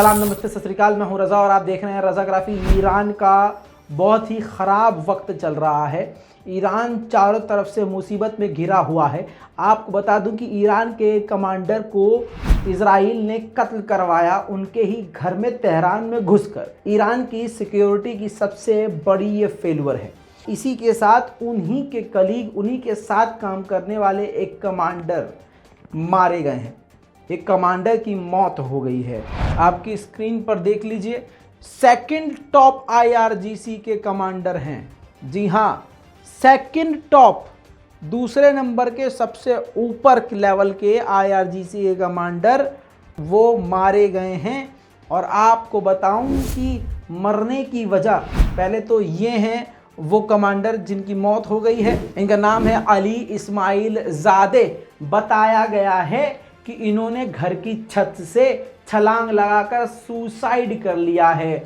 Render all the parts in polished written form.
सलाम, नमस्ते, सत श्री अकाल। मैं हूं रज़ा और आप देख रहे हैं रज़ाग्राफी। ईरान का बहुत ही ख़राब वक्त चल रहा है। ईरान चारों तरफ से मुसीबत में घिरा हुआ है। आपको बता दूं कि ईरान के कमांडर को इजराइल ने कत्ल करवाया उनके ही घर में तेहरान में घुसकर। ईरान की सिक्योरिटी की सबसे बड़ी ये फेल्यूर है। इसी के साथ उन्हीं के कलीग, उन्हीं के साथ काम करने वाले एक कमांडर मारे गए हैं। एक कमांडर की मौत हो गई है। आपकी स्क्रीन पर देख लीजिए, सेकंड टॉप IRGC के कमांडर हैं। जी हाँ, सेकंड टॉप, दूसरे नंबर के सबसे ऊपर लेवल के IRGC के कमांडर वो मारे गए हैं। और आपको बताऊं कि मरने की वजह, पहले तो ये हैं वो कमांडर जिनकी मौत हो गई है। इनका नाम है अली इस्माइल ज़ादे। बताया गया है कि इन्होंने घर की छत से छलांग लगाकर सुसाइड कर लिया है।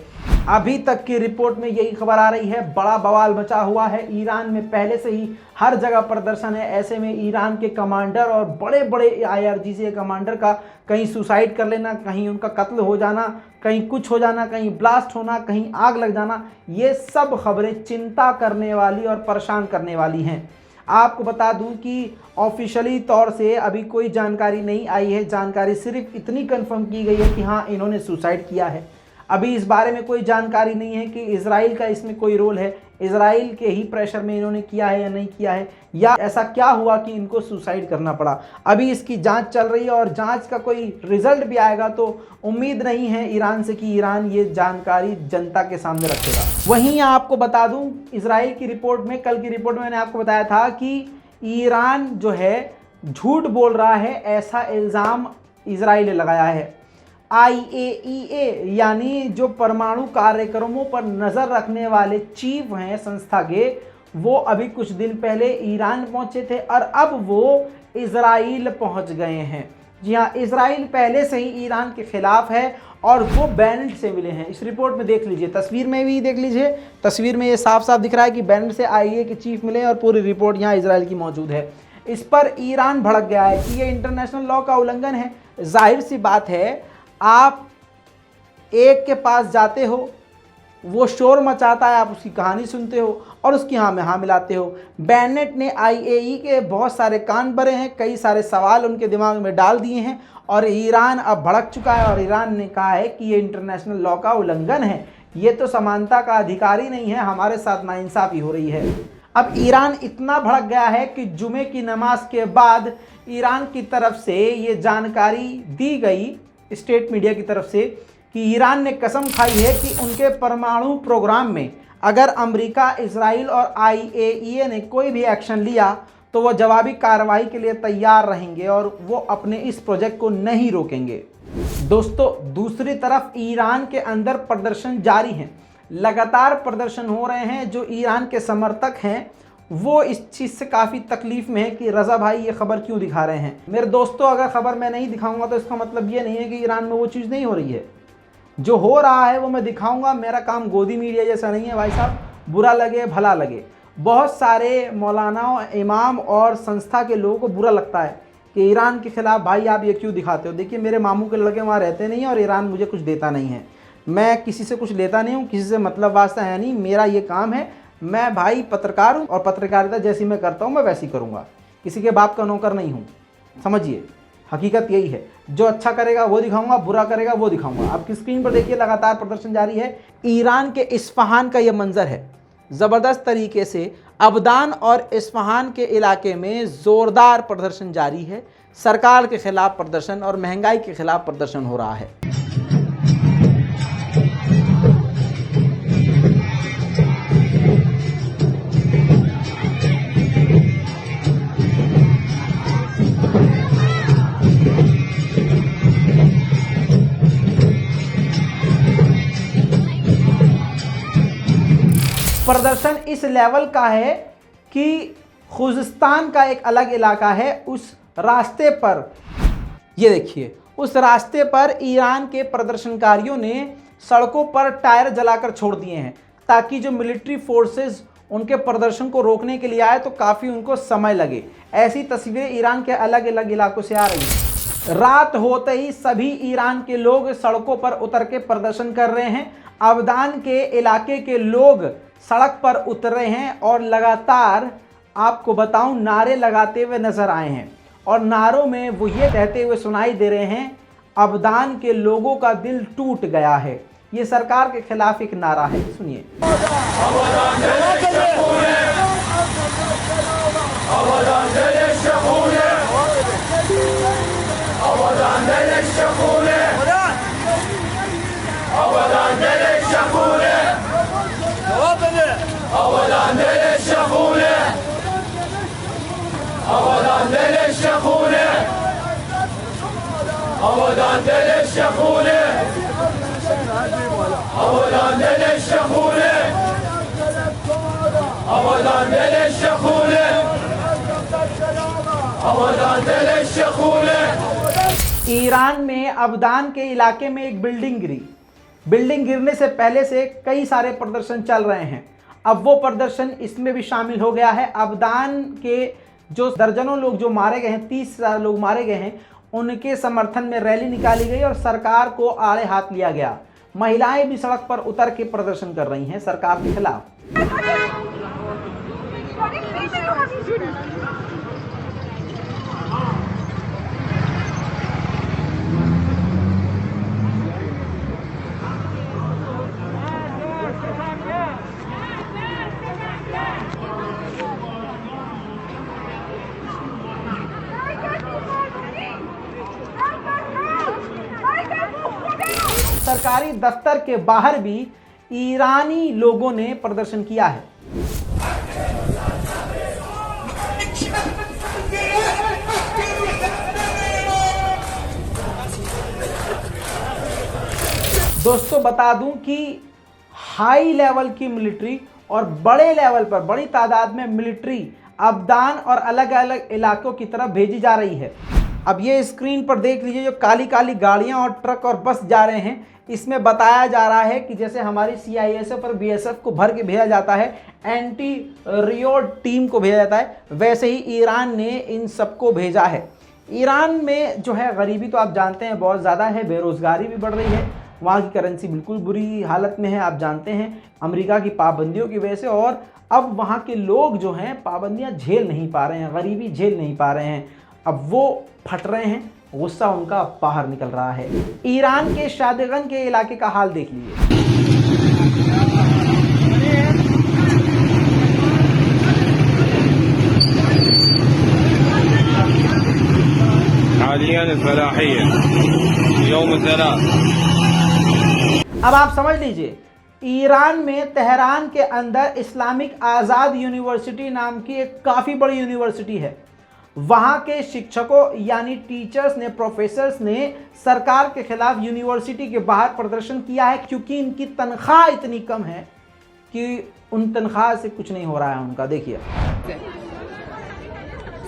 अभी तक की रिपोर्ट में यही खबर आ रही है। बड़ा बवाल मचा हुआ है। ईरान में पहले से ही हर जगह प्रदर्शन है। ऐसे में ईरान के कमांडर और बड़े बड़े IRGC के कमांडर का कहीं सुसाइड कर लेना, कहीं उनका कत्ल हो जाना, कहीं कुछ हो जाना, कहीं ब्लास्ट होना, कहीं आग लग जाना, ये सब खबरें चिंता करने वाली और परेशान करने वाली हैं। आपको बता दूं कि ऑफिशियली तौर से अभी कोई जानकारी नहीं आई है। जानकारी सिर्फ इतनी कंफर्म की गई है कि हाँ, इन्होंने सुसाइड किया है। अभी इस बारे में कोई जानकारी नहीं है कि इजराइल का इसमें कोई रोल है, इजराइल के ही प्रेशर में इन्होंने किया है या नहीं किया है, या ऐसा क्या हुआ कि इनको सुसाइड करना पड़ा। अभी इसकी जांच चल रही है और जांच का कोई रिजल्ट भी आएगा तो उम्मीद नहीं है ईरान से कि ईरान ये जानकारी जनता के सामने रखेगा। वहीं आपको बता दूं, इजराइल की रिपोर्ट में, कल की रिपोर्ट में मैंने आपको बताया था कि ईरान जो है झूठ बोल रहा है, ऐसा इल्ज़ाम इजराइल ने लगाया है। IAEA यानी जो परमाणु कार्यक्रमों पर नज़र रखने वाले चीफ हैं संस्था के, वो अभी कुछ दिन पहले ईरान पहुंचे थे और अब वो इजराइल पहुंच गए हैं। जी हाँ, इजराइल पहले से ही ईरान के खिलाफ है और वो बेनेट से मिले हैं। इस रिपोर्ट में देख लीजिए, तस्वीर में भी देख लीजिए, तस्वीर में ये साफ साफ दिख रहा है कि बेनेट से IAEA के चीफ मिले और पूरी रिपोर्ट यहाँ इजराइल की मौजूद है। इस पर ईरान भड़क गया है कि ये इंटरनेशनल लॉ का उल्लंघन है। जाहिर सी बात है, आप एक के पास जाते हो, वो शोर मचाता है, आप उसकी कहानी सुनते हो और उसकी हाँ में हाँ मिलाते हो। बेनेट ने IAEA के बहुत सारे कान भरे हैं, कई सारे सवाल उनके दिमाग में डाल दिए हैं और ईरान अब भड़क चुका है और ईरान ने कहा है कि ये इंटरनेशनल लॉ का उल्लंघन है, ये तो समानता का अधिकार ही नहीं है, हमारे साथ नाइंसाफ़ी हो रही है। अब ईरान इतना भड़क गया है कि जुमे की नमाज के बाद ईरान की तरफ से ये जानकारी दी गई स्टेट मीडिया की तरफ से कि ईरान ने कसम खाई है कि उनके परमाणु प्रोग्राम में अगर अमेरिका, इजराइल और IAEA ने कोई भी एक्शन लिया तो वो जवाबी कार्रवाई के लिए तैयार रहेंगे और वो अपने इस प्रोजेक्ट को नहीं रोकेंगे। दोस्तों, दूसरी तरफ ईरान के अंदर प्रदर्शन जारी हैं। लगातार प्रदर्शन हो रहे हैं। जो ईरान के समर्थक हैं वो इस चीज़ से काफ़ी तकलीफ़ में है कि रज़ा भाई ये खबर क्यों दिखा रहे हैं। मेरे दोस्तों, अगर ख़बर मैं नहीं दिखाऊंगा तो इसका मतलब ये नहीं है कि ईरान में वो चीज़ नहीं हो रही है। जो हो रहा है वो मैं दिखाऊंगा। मेरा काम गोदी मीडिया जैसा नहीं है भाई साहब, बुरा लगे भला लगे। बहुत सारे मौलाना, इमाम और संस्था के लोगों को बुरा लगता है कि ईरान के ख़िलाफ़ भाई आप ये क्यों दिखाते हो। देखिए, मेरे मामू के लड़के वहाँ रहते नहीं हैं और ईरान मुझे कुछ देता नहीं है। मैं किसी से कुछ लेता नहीं हूँ, किसी से मतलब वास्ता है नहीं। मेरा ये काम है, मैं भाई पत्रकार हूँ और पत्रकारिता जैसी मैं करता हूँ मैं वैसी करूँगा। किसी के बाप का नौकर नहीं हूँ, समझिए। हकीकत यही है, जो अच्छा करेगा वो दिखाऊंगा, बुरा करेगा वो दिखाऊंगा। आपकी स्क्रीन पर देखिए, लगातार प्रदर्शन जारी है। ईरान के इस्फहान का ये मंजर है। ज़बरदस्त तरीके से अबदान और इस्फहान के इलाके में ज़ोरदार प्रदर्शन जारी है। सरकार के खिलाफ प्रदर्शन और महंगाई के खिलाफ प्रदर्शन हो रहा है। प्रदर्शन इस लेवल का है कि खुजिस्तान का एक अलग इलाका है, उस रास्ते पर, ये देखिए, उस रास्ते पर ईरान के प्रदर्शनकारियों ने सड़कों पर टायर जलाकर छोड़ दिए हैं ताकि जो मिलिट्री फोर्सेस उनके प्रदर्शन को रोकने के लिए आए तो काफ़ी उनको समय लगे। ऐसी तस्वीरें ईरान के अलग अलग इलाकों से आ रही हैं। रात होते ही सभी ईरान के लोग सड़कों पर उतर के प्रदर्शन कर रहे हैं। अबदान के इलाके के लोग सड़क पर उतरे हैं और लगातार आपको बताऊं नारे लगाते हुए नजर आए हैं और नारों में वो ये कहते हुए सुनाई दे रहे हैं, अबदान के लोगों का दिल टूट गया है। ये सरकार के खिलाफ एक नारा है, सुनिए। ईरान में अबदान के इलाके में एक बिल्डिंग गिरी। बिल्डिंग गिरने से पहले से कई सारे प्रदर्शन चल रहे हैं। अब वो प्रदर्शन इसमें भी शामिल हो गया है। अबदान के जो दर्जनों लोग जो मारे गए हैं, 30,000 लोग मारे गए हैं, उनके समर्थन में रैली निकाली गई और सरकार को आड़े हाथ लिया गया। महिलाएं भी सड़क पर उतर के प्रदर्शन कर रही हैं सरकार के खिलाफ। सरकारी दफ्तर के बाहर भी ईरानी लोगों ने प्रदर्शन किया है। दोस्तों बता दूं कि हाई लेवल की मिलिट्री और बड़े लेवल पर बड़ी तादाद में मिलिट्री अबदान और अलग अलग इलाकों की तरफ भेजी जा रही है। अब ये स्क्रीन पर देख लीजिए, जो काली काली गाड़ियां और ट्रक और बस जा रहे हैं, इसमें बताया जा रहा है कि जैसे हमारी CISF और BSF को भर के भेजा जाता है, एंटी रियो टीम को भेजा जाता है, वैसे ही ईरान ने इन सबको भेजा है। ईरान में जो है गरीबी तो आप जानते हैं बहुत ज़्यादा है, बेरोज़गारी भी बढ़ रही है, वहाँ की करेंसी बिल्कुल बुरी हालत में है, आप जानते हैं अमेरिका की पाबंदियों की वजह से। और अब वहाँ के लोग जो हैं पाबंदियाँ झेल नहीं पा रहे हैं, गरीबी झेल नहीं पा रहे हैं, अब वो फट रहे हैं, गुस्सा उनका बाहर निकल रहा है। ईरान के शादगन के इलाके का हाल देख लीजिए। अब आप समझ लीजिए, ईरान में तेहरान के अंदर इस्लामिक आज़ाद यूनिवर्सिटी नाम की एक काफ़ी बड़ी यूनिवर्सिटी है। वहाँ के शिक्षकों यानी टीचर्स ने, प्रोफेसर्स ने सरकार के खिलाफ यूनिवर्सिटी के बाहर प्रदर्शन किया है, क्योंकि इनकी तनख्वाह इतनी कम है कि उन तनख्वाह से कुछ नहीं हो रहा है उनका। देखिए।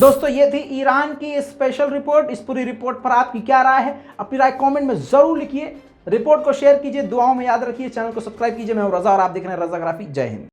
दोस्तों ये थी ईरान की स्पेशल रिपोर्ट। इस पूरी रिपोर्ट पर आपकी क्या राय है, अपनी राय कमेंट में जरूर लिखिए। रिपोर्ट को शेयर कीजिए, दुआओं में याद रखिए, चैनल को सब्सक्राइब कीजिए। मैं हूं रजा और आप देख रहे हैं रजाग्राफी। जय हिंद।